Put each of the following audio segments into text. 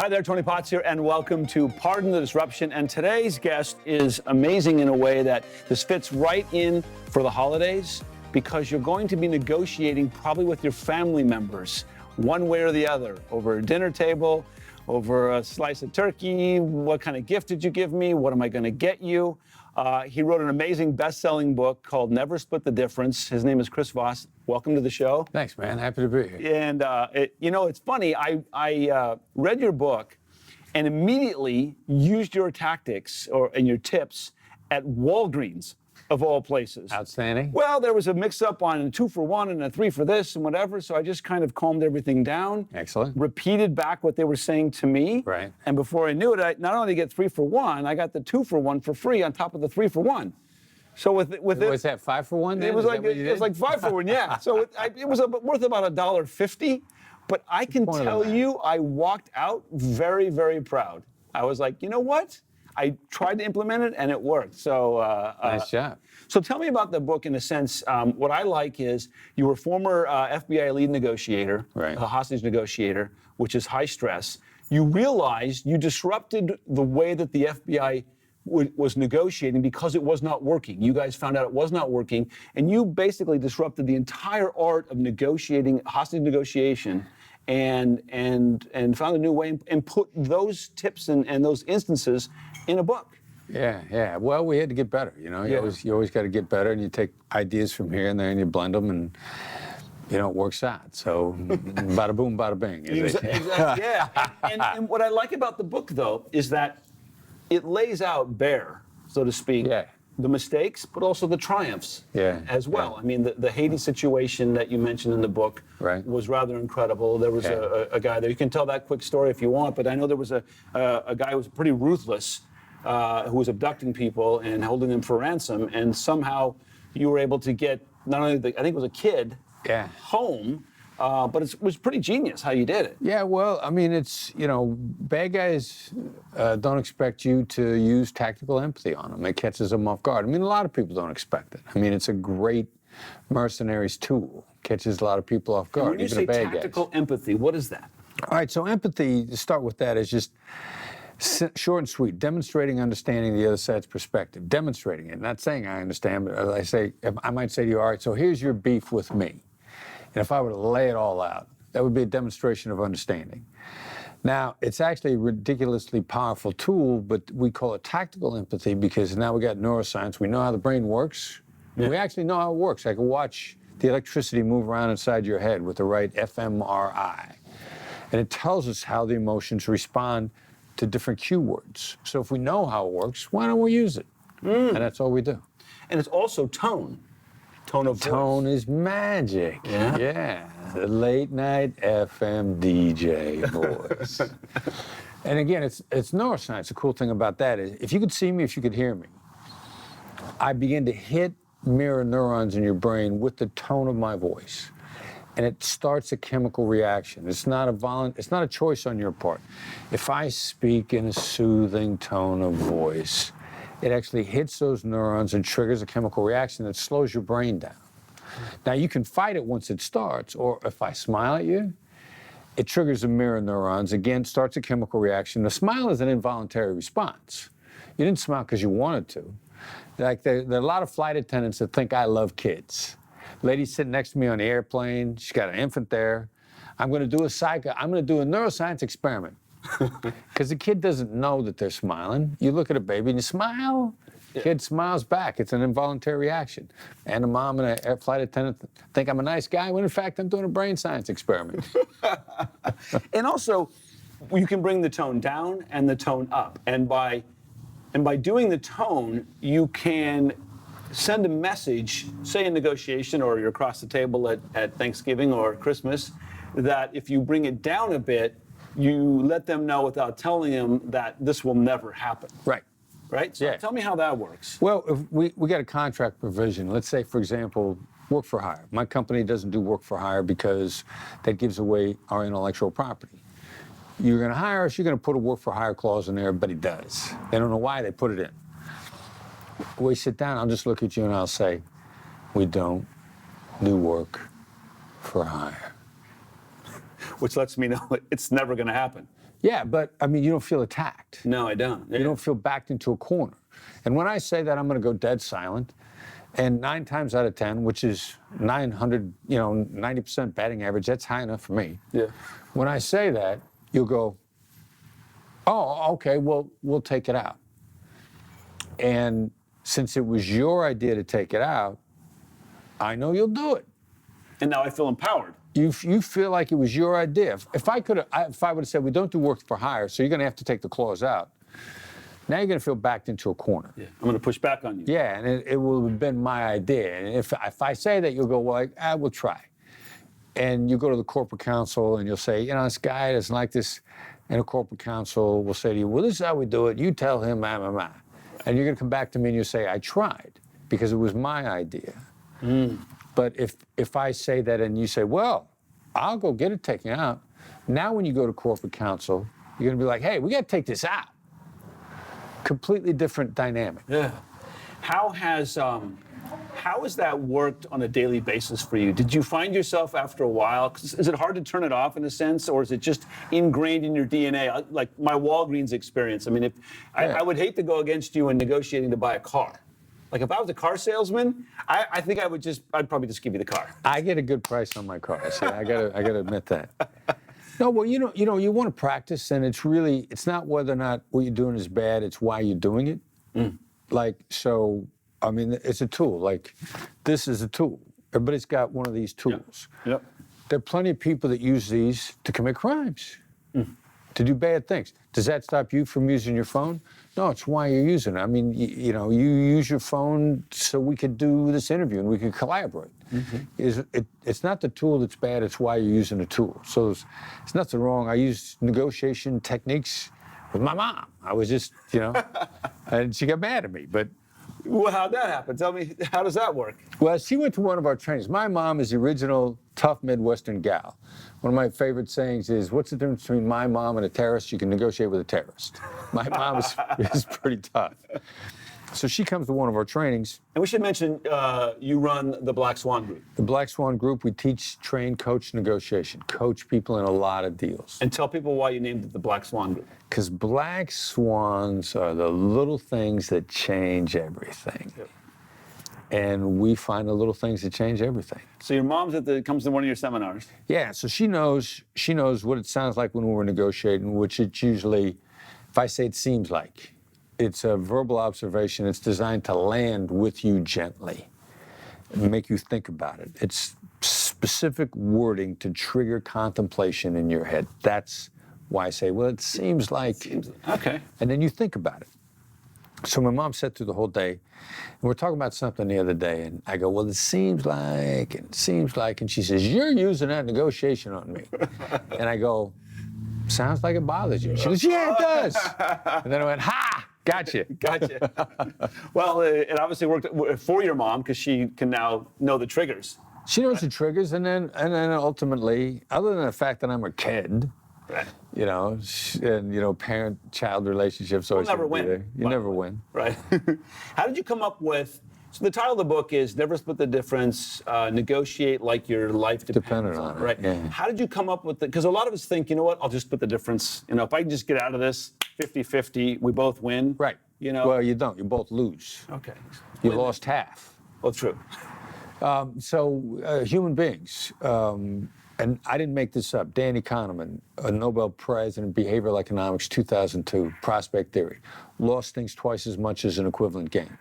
Hi there, Tony Potts here, and welcome to Pardon the Disruption. And today's guest is amazing in a way that this fits right in for the holidays, because you're going to be negotiating probably with your family members, one way or the other, over a dinner table, over a slice of turkey. What kind of gift did you give me? What am I going to get you? He wrote an amazing best-selling book called Never Split the Difference. His name is Chris Voss. Welcome to the show. Thanks, man. Happy to be here. And it's funny. I read your book and immediately used your tactics and your tips at Walgreens, of all places. Outstanding. Well, there was a mix-up on a 2 for 1 and a 3 for this and whatever, so I just kind of calmed everything down. Excellent. Repeated back what they were saying to me. Right. And before I knew it, I not only get 3 for 1, I got the 2 for 1 for free on top of the 3 for 1. So with it, was that 5 for 1? Then? It was like 5 for 1, yeah. So it was worth about $1.50. But I can tell you, I walked out very, very proud. I was like, you know what? I tried to implement it and it worked. So nice job. So tell me about the book in a sense. What I like is you were a former FBI Lead Negotiator, right. A hostage negotiator, which is high stress. You realized you disrupted the way that the FBI was negotiating because it was not working. You guys found out it was not working, and you basically disrupted the entire art of negotiating, hostage negotiation, and found a new way and put those tips and those instances in a book. Yeah. Well, we had to get better. You know, you always got to get better, and you take ideas from here and there, and you blend them, and it works out. So, bada boom, bada bing. Exactly. Yeah. And what I like about the book, though, is that it lays out bare, so to speak, the mistakes, but also the triumphs as well. Yeah. I mean, the Haiti situation that you mentioned in the book was rather incredible. There was a guy there. You can tell that quick story if you want, but I know there was a guy who was pretty ruthless, who was abducting people and holding them for ransom, and somehow you were able to get not only I think it was a kid home, but it was pretty genius how you did it. Yeah, well, I mean, it's, bad guys don't expect you to use tactical empathy on them. It catches them off guard. I mean, a lot of people don't expect it. I mean, it's a great mercenaries tool. Catches a lot of people off guard. And when you say tactical empathy, what is that? All right, so empathy, to start with that, is just short and sweet, demonstrating understanding the other side's perspective, demonstrating it, not saying I understand, but I might say to you, all right, so here's your beef with me. And if I were to lay it all out, that would be a demonstration of understanding. Now, it's actually a ridiculously powerful tool, but we call it tactical empathy because now we got neuroscience. We know how the brain works. Yeah. We actually know how it works. I can watch the electricity move around inside your head with the right fMRI. And it tells us how the emotions respond to different cue words. So if we know how it works, why don't we use it? And that's all we do. And it's also tone. Tone of voice. Tone is magic. Yeah. The late night FM DJ voice. And again, it's neuroscience. The cool thing about that is if you could see me, if you could hear me, I begin to hit mirror neurons in your brain with the tone of my voice. And it starts a chemical reaction. It's not a choice on your part. If I speak in a soothing tone of voice, it actually hits those neurons and triggers a chemical reaction that slows your brain down. Now, you can fight it once it starts, or if I smile at you, it triggers the mirror neurons, again, starts a chemical reaction. The smile is an involuntary response. You didn't smile because you wanted to. Like there are a lot of flight attendants that think I love kids. Lady sitting next to me on the airplane, she's got an infant there. I'm going to do a neuroscience experiment. Because the kid doesn't know that they're smiling. You look at a baby and you smile. The kid smiles back. It's an involuntary reaction. And a mom and a flight attendant think I'm a nice guy when in fact I'm doing a brain science experiment. And also, you can bring the tone down and the tone up. And by doing the tone, you can send a message, say in negotiation or you're across the table at Thanksgiving or Christmas, that if you bring it down a bit, you let them know without telling them that this will never happen. Right? So tell me how that works. Well, if we got a contract provision. Let's say, for example, work for hire. My company doesn't do work for hire because that gives away our intellectual property. You're going to hire us, you're going to put a work for hire clause in there. Everybody does. They don't know why they put it in. We sit down, I'll just look at you and I'll say, we don't do work for hire. Which lets me know it's never going to happen. Yeah, but I mean, you don't feel attacked. No, I don't. You don't feel backed into a corner. And when I say that, I'm going to go dead silent. And 9 times out of 10, which is 900, 90% batting average, that's high enough for me. Yeah. When I say that, you'll go, oh, okay, well, we'll take it out. And since it was your idea to take it out, I know you'll do it. And now I feel empowered. You feel like it was your idea. If I would have said, we don't do work for hire, so you're going to have to take the clause out, now you're going to feel backed into a corner. Yeah. I'm going to push back on you. Yeah, and it will have been my idea. And if I say that, you'll go, well, we'll try. And you go to the corporate counsel and you'll say, this guy doesn't like this. And the corporate counsel will say to you, well, this is how we do it. You tell him, And you're going to come back to me and you say, I tried because it was my idea. But if I say that and you say, well, I'll go get it taken out. Now when you go to corporate counsel, you're going to be like, hey, we got to take this out. Completely different dynamic. Yeah. How has that worked on a daily basis for you? Did you find yourself after a while, is it hard to turn it off in a sense, or is it just ingrained in your DNA? Like my Walgreens experience. I mean, I would hate to go against you in negotiating to buy a car. Like if I was a car salesman, I think I'd probably just give you the car. I get a good price on my cars. Yeah, I gotta admit that. No, well, you want to practice, and it's not whether or not what you're doing is bad, it's why you're doing it. I mean, it's a tool. Like, this is a tool. Everybody's got one of these tools. Yep. There are plenty of people that use these to commit crimes, to do bad things. Does that stop you from using your phone? No, it's why you're using it. I mean, you use your phone so we could do this interview and we could collaborate. It's not the tool that's bad, it's why you're using the tool. So there's nothing wrong. I use negotiation techniques with my mom. I was just, and she got mad at me, but. Well, how'd that happen? Tell me, how does that work? Well, she went to one of our trainings. My mom is the original tough Midwestern gal. One of my favorite sayings is, what's the difference between my mom and a terrorist? You can negotiate with a terrorist. My mom is pretty tough. So she comes to one of our trainings. And we should mention you run the Black Swan Group. The Black Swan Group, we teach, train, coach negotiation, coach people in a lot of deals. And tell people why you named it the Black Swan Group. Because black swans are the little things that change everything. Yep. And we find the little things that change everything. So your mom's comes to one of your seminars. Yeah, so she knows what it sounds like when we're negotiating, which it's usually, if I say it seems like, it's a verbal observation. It's designed to land with you gently and make you think about it. It's specific wording to trigger contemplation in your head. That's why I say, well, it seems like. Okay. And then you think about it. So my mom sat through the whole day, and we're talking about something the other day, and I go, well, it seems like, and she says, you're using that negotiation on me. And I go, sounds like it bothers you. She goes, yeah, it does. And then I went, ha! Gotcha. Well, it obviously worked for your mom because she can now know the triggers. She knows the triggers, and then ultimately, other than the fact that I'm a kid, right. And parent-child relationships always never win. There. You never win. Right. How did you come up with? So the title of the book is Never Split the Difference, Negotiate Like Your Life Depends on It. Right. Yeah. How did you come up with it? Because a lot of us think, you know what, I'll just split the difference. If I can just get out of this 50-50, we both win. Right. Well, you don't. You both lose. Okay. You lost half. Well, true. Human beings, and I didn't make this up, Danny Kahneman, a Nobel Prize in Behavioral Economics, 2002, prospect theory, lost things twice as much as an equivalent gain.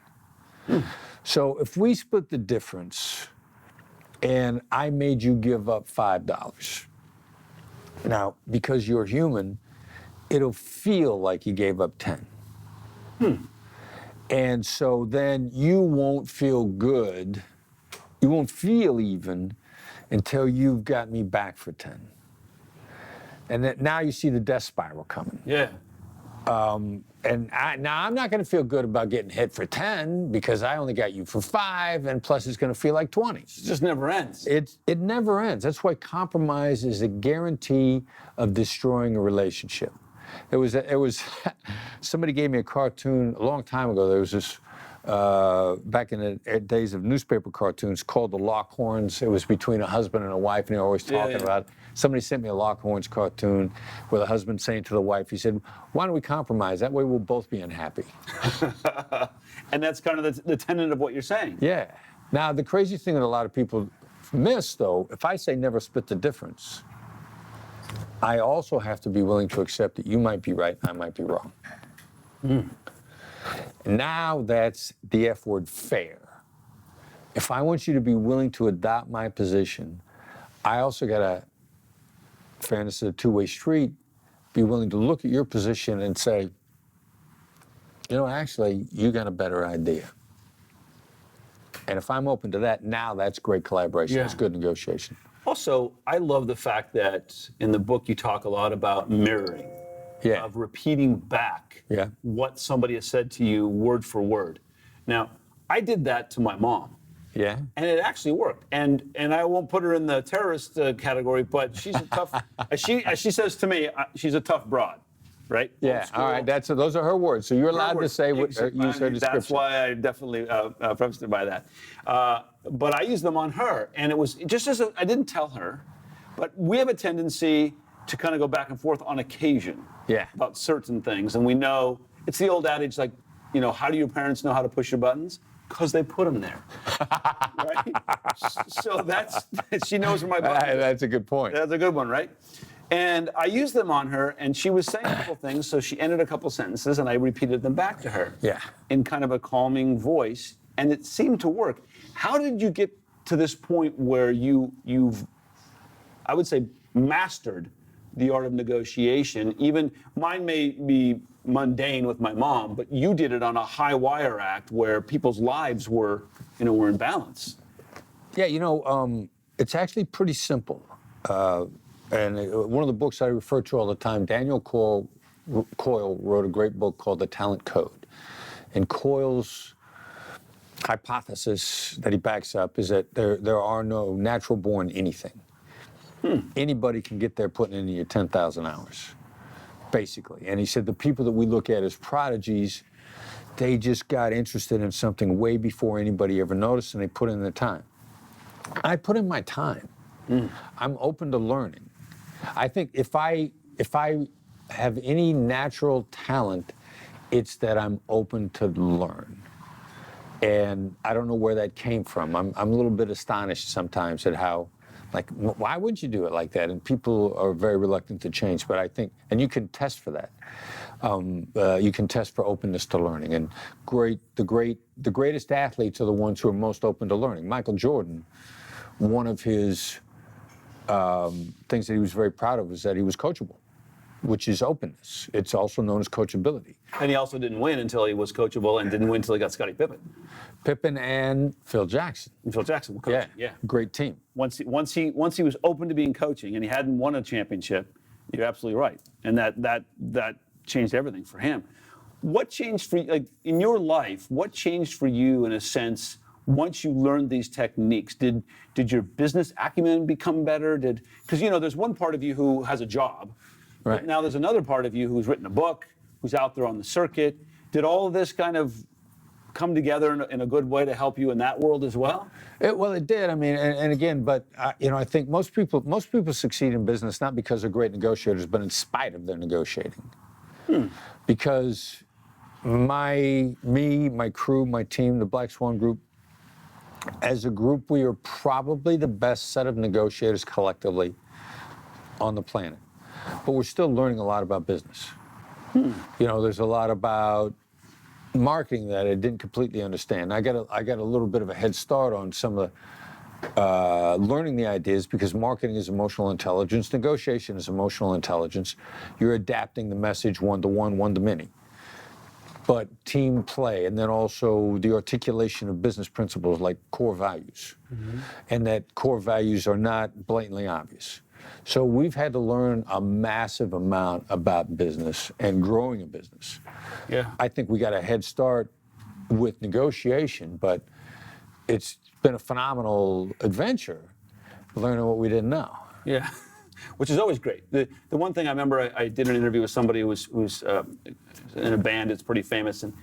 So if we split the difference and I made you give up $5, now, because you're human, it'll feel like you gave up 10. And so then you won't feel good, you won't feel even until you've got me back for 10. And then now you see the death spiral coming. Yeah. Now I'm not going to feel good about getting hit for 10 because I only got you for 5, and plus it's going to feel like 20. It just never ends. It never ends. That's why compromise is a guarantee of destroying a relationship. It was somebody gave me a cartoon a long time ago. There was this back in the days of newspaper cartoons called the Lockhorns. It was between a husband and a wife, and they're always talking about it. Somebody sent me a Lockhorns cartoon where the husband saying to the wife, he said, "Why don't we compromise? That way we'll both be unhappy." And that's kind of the tenet of what you're saying. Yeah. Now, the crazy thing that a lot of people miss, though, if I say never split the difference, I also have to be willing to accept that you might be right and I might be wrong. Now that's the F word, fair. If I want you to be willing to adopt my position, I also got to, fairness is a two-way street, be willing to look at your position and say, you know, actually, you got a better idea. And if I'm open to that, now that's great collaboration. That's good negotiation. Also, I love the fact that in the book you talk a lot about mirroring, of repeating back what somebody has said to you word for word. Now, I did that to my mom. Yeah. And it actually worked. And I won't put her in the terrorist category, but she's a tough, as she says to me, she's a tough broad. Right? Yeah. All right. Those are her words. So you're allowed to say use her description. That's why I definitely prefaced it by that. But I used them on her, and it was just I didn't tell her, but we have a tendency to kind of go back and forth on occasion about certain things, and we know it's the old adage, like, you know, how do your parents know how to push your buttons? Because they put them there. Right? So she knows where my button is. That's a good point. That's a good one, right? And I used them on her, and she was saying a couple things, so she ended a couple sentences, and I repeated them back to her in kind of a calming voice, and it seemed to work. How did you get to this point where you've, I would say, mastered the art of negotiation? Even mine may be mundane with my mom, but you did it on a high wire act where people's lives were in balance. Yeah, it's actually pretty simple. And one of the books I refer to all the time, Daniel Coyle wrote a great book called The Talent Code. And Coyle's hypothesis that he backs up is that there are no natural born anything. Anybody can get there putting in your 10,000 hours, basically. And he said the people that we look at as prodigies, they just got interested in something way before anybody ever noticed, and they put in their time. I put in my time. I'm open to learning. I think if I have any natural talent, it's that I'm open to learn. And I don't know where that came from. I'm a little bit astonished sometimes at how, like, why would you do it like that? And people are very reluctant to change. But I think, and you can test for that. You can test for openness to learning. And the greatest athletes are the ones who are most open to learning. Michael Jordan, one of his things that he was very proud of was that he was coachable, which is openness. It's also known as coachability. And he also didn't win until he was coachable, and didn't win until he got Scottie Pippen. Pippen and Phil Jackson. And Phil Jackson were coaching. Yeah, great team. Once he was open to being coaching, and he hadn't won a championship, you're absolutely right. And that changed everything for him. What changed for you, like, in your life? What changed for you in a sense? Once you learned these techniques, did your business acumen become better? Because there's one part of you who has a job, right? But now there's another part of you who's written a book, who's out there on the circuit. Did all of this kind of come together in a good way to help you in that world as well? It did. I mean, and again, but I think most people succeed in business not because they're great negotiators, but in spite of their negotiating. Because my crew, my team, the Black Swan Group, as a group, we are probably the best set of negotiators collectively on the planet. But we're still learning a lot about business. There's a lot about marketing that I didn't completely understand. I got a little bit of a head start on some of the learning the ideas, because marketing is emotional intelligence, negotiation is emotional intelligence. You're adapting the message one-to-one, one-to-many. But team play, and then also the articulation of business principles like core values, and that core values are not blatantly obvious. So we've had to learn a massive amount about business and growing a business. Yeah, I think we got a head start with negotiation, but it's been a phenomenal adventure learning what we didn't know. Yeah, which is always great. The one thing I remember, I did an interview with somebody who's in a band that's pretty famous, and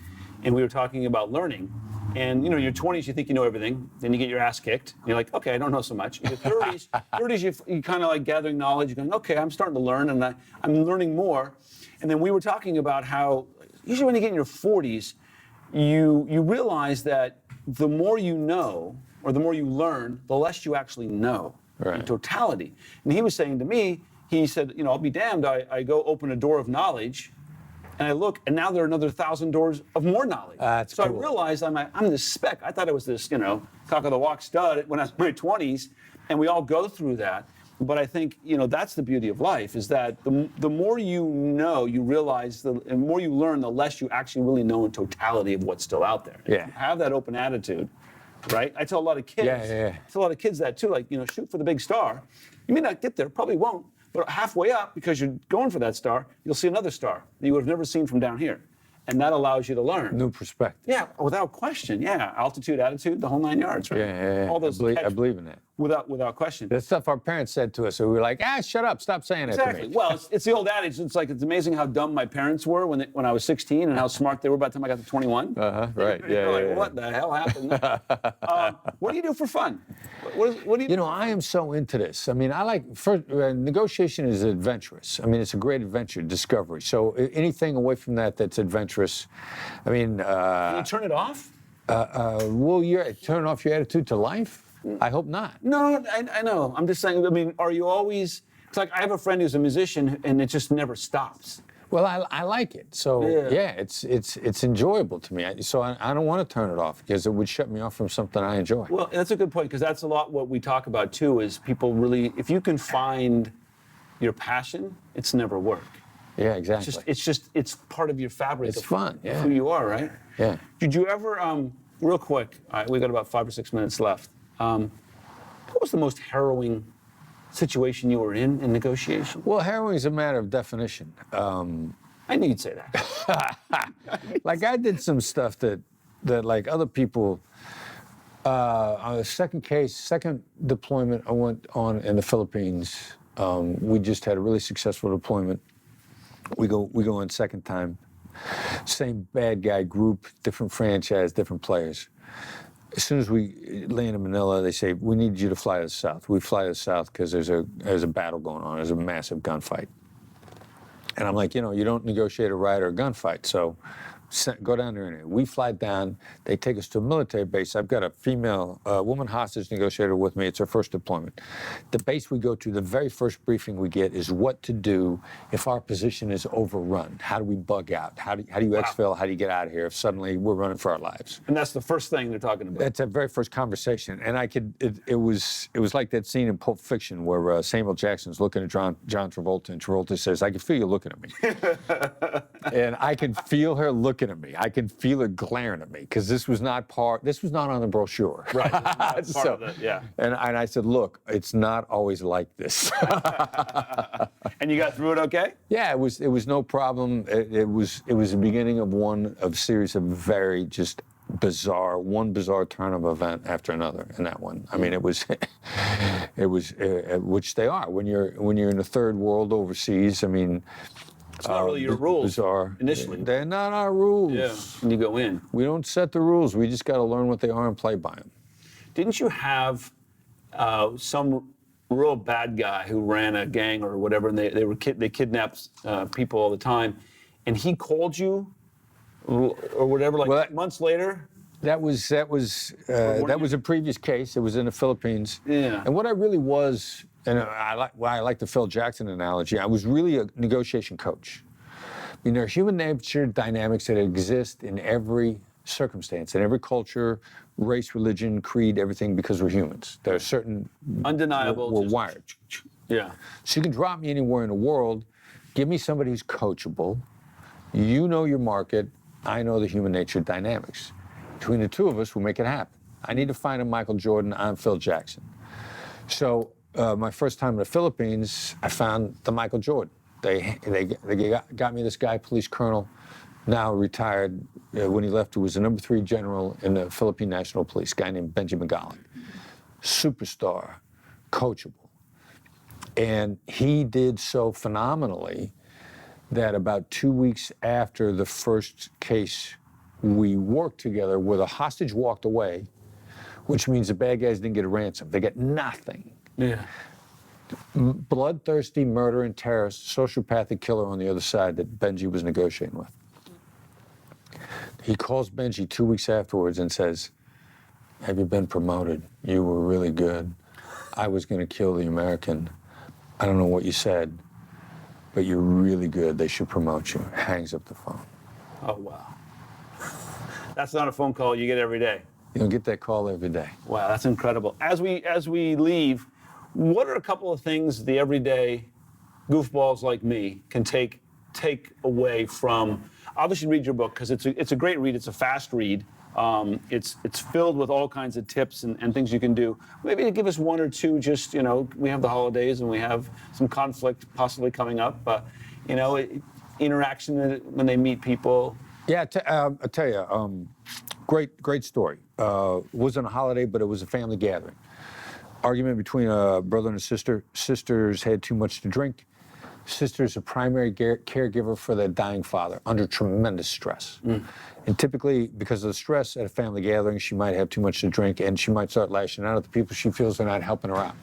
we were talking about learning, And your 20s, you think you know everything. Then you get your ass kicked. You're like, okay, I don't know so much. In your 30s, you kind of like gathering knowledge. You're going, okay, I'm starting to learn, and I'm learning more. And then we were talking about how usually when you get in your 40s, you realize that the more you know, or the more you learn, the less you actually know in totality. And he was saying to me, he said, I'll be damned. I go open a door of knowledge, and I look, and now there are another 1,000 doors of more knowledge. So cool. I realized I'm this speck. I thought I was this, cock of the walk stud when I was in my 20s, and we all go through that. But I think, that's the beauty of life, is that the more you know, you realize, the more you learn, the less you actually really know in totality of what's still out there. Yeah. Have that open attitude, right? I tell a lot of kids, I tell a lot of kids that too, like, shoot for the big star. You may not get there, probably won't, but halfway up, because you're going for that star, you'll see another star that you would have never seen from down here. And that allows you to learn. New perspective. Yeah, without question. Yeah, altitude, attitude, the whole 9 yards, right? Yeah. All those I believe in that. Without question. The stuff our parents said to us, so we were like, shut up, stop saying it to me. Well, it's the old adage. It's amazing how dumb my parents were when I was 16 and how smart they were by the time I got to 21. Right. Yeah. What the hell happened? What do you do for fun? What do you? I am so into this. I mean, negotiation is adventurous. I mean, it's a great adventure, discovery. So anything away from that's adventurous. I mean, can you turn it off? Will you turn off your attitude to life? I hope not. No, I know. I'm just saying, I mean, are you always, it's like I have a friend who's a musician and it just never stops. Well, I like it. So, it's enjoyable to me. So I don't want to turn it off because it would shut me off from something I enjoy. Well, that's a good point, because that's a lot what we talk about too, is people really, if you can find your passion, it's never work. Yeah, exactly. It's part of your fabric. It's fun, who you are, right? Yeah. Did you ever, real quick, we got about 5 or 6 minutes left. What was the most harrowing situation you were in negotiation? Well, harrowing is a matter of definition. I knew you'd say that. Like I did some stuff that like other people, on the second deployment I went on in the Philippines, we just had a really successful deployment. We go on second time, same bad guy group, different franchise, different players. As soon as we land in Manila, they say, we need you to fly to the south. We fly to the south because there's a battle going on. There's a massive gunfight. And I'm like, you don't negotiate a riot or a gunfight, so go down there. And we fly down. They take us to a military base. I've got a female woman hostage negotiator with me. It's her first deployment. The base we go to, the very first briefing we get is what to do if our position is overrun. How do we bug out? How do you exfil? How do you get out of here if suddenly we're running for our lives? And that's the first thing they're talking about. That's a very first conversation. And it was like that scene in Pulp Fiction where Samuel Jackson's looking at John Travolta, and Travolta says, I can feel you looking at me. And I can feel her looking at me. I can feel her glaring at me because this was not on the brochure. Right. Part of it, yeah. And I said, look, it's not always like this. And you got through it okay? Yeah, it was no problem. It was the beginning of a series of very just bizarre turn of event after another in that one. I mean, it was which they are when you're in the third world overseas. I mean, it's not really your rules initially. They're not our rules. Yeah, when you go in. We don't set the rules. We just got to learn what they are and play by them. Didn't you have some real bad guy who ran a gang or whatever, and they kidnapped people all the time, and he called you or whatever, months later? That was a previous case. It was in the Philippines. Yeah. And what I really was, and I like the Phil Jackson analogy, I was really a negotiation coach. I mean, there are human nature dynamics that exist in every circumstance, in every culture, race, religion, creed, everything, because we're humans. There are certain... Undeniable. We're wired. Yeah. So you can drop me anywhere in the world, give me somebody who's coachable, you know your market, I know the human nature dynamics. Between the two of us, we'll make it happen. I need to find a Michael Jordan, I'm Phil Jackson. So my first time in the Philippines, I found the Michael Jordan. They got me this guy, police colonel, now retired. When he left, he was the #3 general in the Philippine National Police, a guy named Benjamin Gallant. Superstar, coachable. And he did so phenomenally that about 2 weeks after the first case we worked together where the hostage walked away, which means the bad guys didn't get a ransom. They got nothing. Yeah. Bloodthirsty murder and terrorist, sociopathic killer on the other side that Benji was negotiating with. He calls Benji 2 weeks afterwards and says, have you been promoted? You were really good. I was going to kill the American. I don't know what you said, but you're really good. They should promote you. Hangs up the phone. Oh, wow. That's not a phone call you get every day. You don't get that call every day. Wow, that's incredible. As we leave, what are a couple of things the everyday goofballs like me can take away from? Obviously, read your book because it's a great read. It's a fast read. It's filled with all kinds of tips and things you can do. Maybe give us one or two. Just we have the holidays and we have some conflict possibly coming up. Interaction when they meet people. Yeah, I'll tell you. Great story. Wasn't a holiday, but it was a family gathering. Argument between a brother and a sister. Sisters had too much to drink. Sister's a primary caregiver for their dying father under tremendous stress. And typically, because of the stress at a family gathering, she might have too much to drink and she might start lashing out at the people she feels are not helping her out.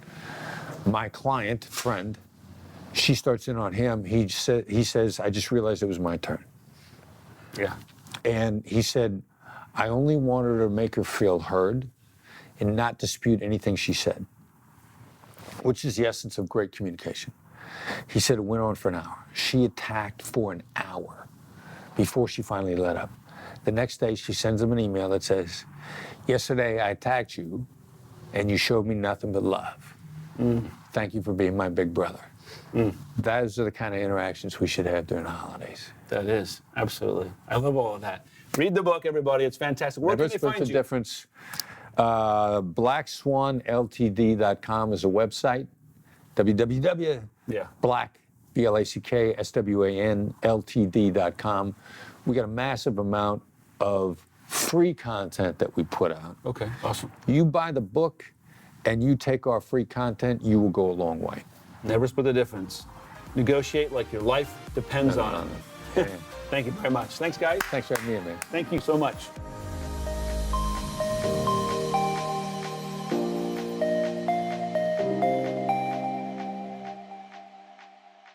My client, friend, she starts in on him. He says, I just realized it was my turn. Yeah. And he said, I only wanted to make her feel heard and not dispute anything she said, which is the essence of great communication. He said it went on for an hour. She attacked for an hour before she finally let up. The next day, she sends him an email that says, yesterday I attacked you and you showed me nothing but love. Thank you for being my big brother. Those are the kind of interactions we should have during the holidays. That is, absolutely. I love all of that. Read the book, everybody. It's fantastic. Where can they find you? Difference. BlackSwanLTD.com is a website. www.black, BlackSwanLTD.com. We got a massive amount of free content that we put out. Okay, awesome. You buy the book and you take our free content, you will go a long way. Never split the difference. Negotiate like your life depends on it. Yeah. Thank you very much. Thanks, guys. Thanks for having me, man. Thank you so much.